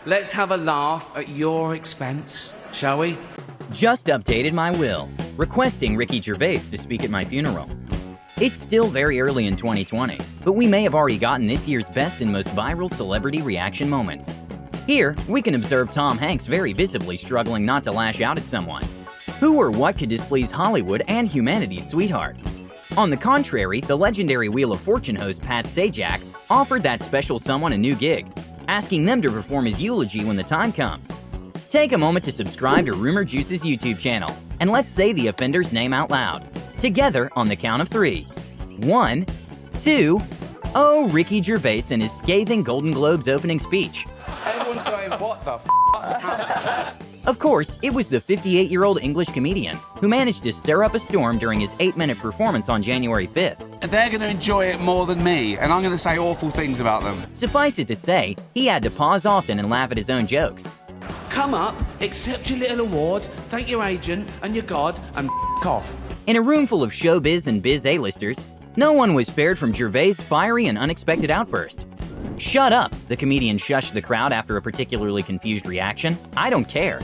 Let's have a laugh at your expense, shall we? Just updated my will, requesting Ricky Gervais to speak at my funeral. It's still very early in 2020, but we may have already gotten this year's best and most viral celebrity reaction moments. Here, we can observe Tom Hanks very visibly struggling not to lash out at someone. Who or what could displease Hollywood and humanity's sweetheart? On the contrary, the legendary Wheel of Fortune host Pat Sajak offered that special someone a new gig, asking them to perform his eulogy when the time comes. Take a moment to subscribe to Rumour Juice's YouTube channel, and let's say the offender's name out loud. Together on the count of 3. 1, 2, oh, Ricky Gervais and his scathing Golden Globes opening speech. Everyone's going, what the f***? Of course, it was the 58-year-old English comedian who managed to stir up a storm during his 8-minute performance on January 5th. They're going to enjoy it more than me, and I'm going to say awful things about them. Suffice it to say, he had to pause often and laugh at his own jokes. Come up, accept your little award, thank your agent and your god, and f*** off. In a room full of showbiz and biz A-listers, no one was spared from Gervais' fiery and unexpected outburst. "Shut up," the comedian shushed the crowd after a particularly confused reaction. "I don't care."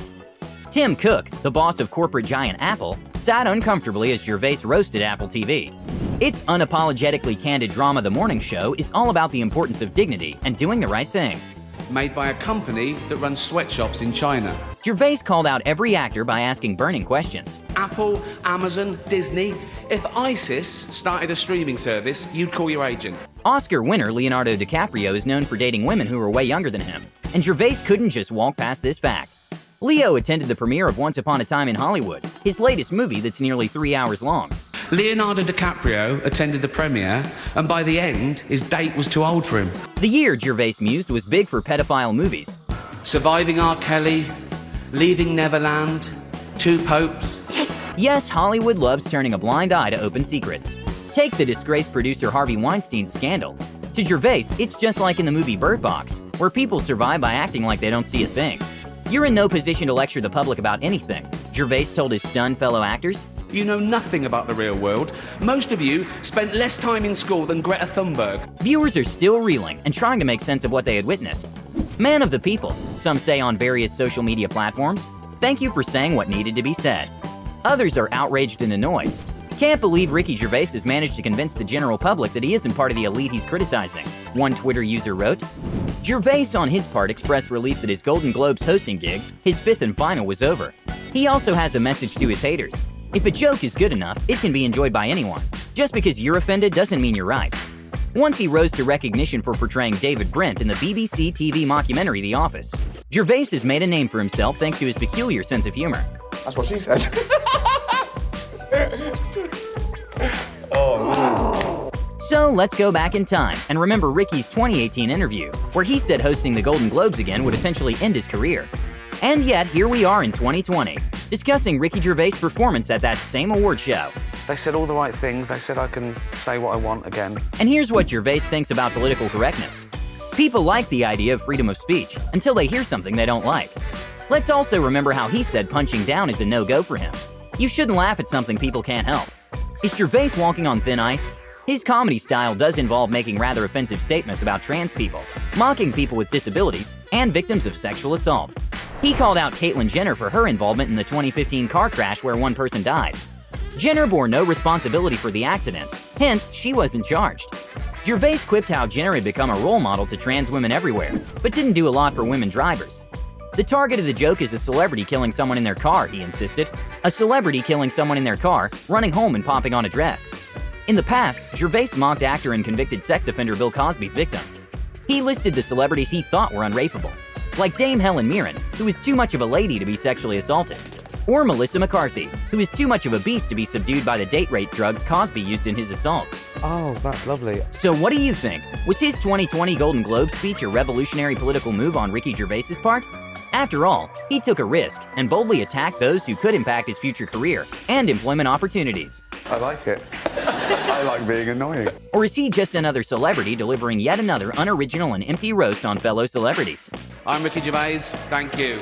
Tim Cook, the boss of corporate giant Apple, sat uncomfortably as Gervais roasted Apple TV. Its unapologetically candid drama The Morning Show is all about the importance of dignity and doing the right thing. Made by a company that runs sweatshops in China. Gervais called out every actor by asking burning questions. Apple, Amazon, Disney. If ISIS started a streaming service, you'd call your agent. Oscar winner Leonardo DiCaprio is known for dating women who are way younger than him, and Gervais couldn't just walk past this fact. Leo attended the premiere of Once Upon a Time in Hollywood, his latest movie that's nearly 3 hours long. Leonardo DiCaprio attended the premiere, and by the end, his date was too old for him. The year, Gervais mused, was big for pedophile movies. Surviving R. Kelly, Leaving Neverland, Two Popes. Yes, Hollywood loves turning a blind eye to open secrets. Take the disgraced producer Harvey Weinstein's scandal. To Gervais, it's just like in the movie Bird Box, where people survive by acting like they don't see a thing. "You're in no position to lecture the public about anything," Gervais told his stunned fellow actors. You know nothing about the real world. Most of you spent less time in school than Greta Thunberg. Viewers are still reeling and trying to make sense of what they had witnessed. "Man of the people," some say on various social media platforms. "Thank you for saying what needed to be said." Others are outraged and annoyed. "Can't believe Ricky Gervais has managed to convince the general public that he isn't part of the elite he's criticizing," one Twitter user wrote. Gervais, on his part, expressed relief that his Golden Globes hosting gig, his 5th and final, was over. He also has a message to his haters. If a joke is good enough, it can be enjoyed by anyone. Just because you're offended doesn't mean you're right. Once he rose to recognition for portraying David Brent in the BBC TV mockumentary The Office. Gervais has made a name for himself thanks to his peculiar sense of humor. That's what she said. So let's go back in time and remember Ricky's 2018 interview, where he said hosting the Golden Globes again would essentially end his career. And yet, here we are in 2020, discussing Ricky Gervais' performance at that same award show. They said all the right things. They said I can say what I want again. And here's what Gervais thinks about political correctness. People like the idea of freedom of speech until they hear something they don't like. Let's also remember how he said punching down is a no-go for him. You shouldn't laugh at something people can't help. Is Gervais walking on thin ice? His comedy style does involve making rather offensive statements about trans people, mocking people with disabilities, and victims of sexual assault. He called out Caitlyn Jenner for her involvement in the 2015 car crash where one person died. Jenner bore no responsibility for the accident, hence she wasn't charged. Gervais quipped how Jenner had become a role model to trans women everywhere, but didn't do a lot for women drivers. The target of the joke is a celebrity killing someone in their car, he insisted. A celebrity killing someone in their car, running home and popping on a dress. In the past, Gervais mocked actor and convicted sex offender Bill Cosby's victims. He listed the celebrities he thought were unrapeable, like Dame Helen Mirren, who is too much of a lady to be sexually assaulted, or Melissa McCarthy, who is too much of a beast to be subdued by the date rape drugs Cosby used in his assaults. Oh, that's lovely. So what do you think? Was his 2020 Golden Globe speech a revolutionary political move on Ricky Gervais' part? After all, he took a risk and boldly attacked those who could impact his future career and employment opportunities. I like it. I like being annoying. Or is he just another celebrity delivering yet another unoriginal and empty roast on fellow celebrities? I'm Ricky Gervais. Thank you.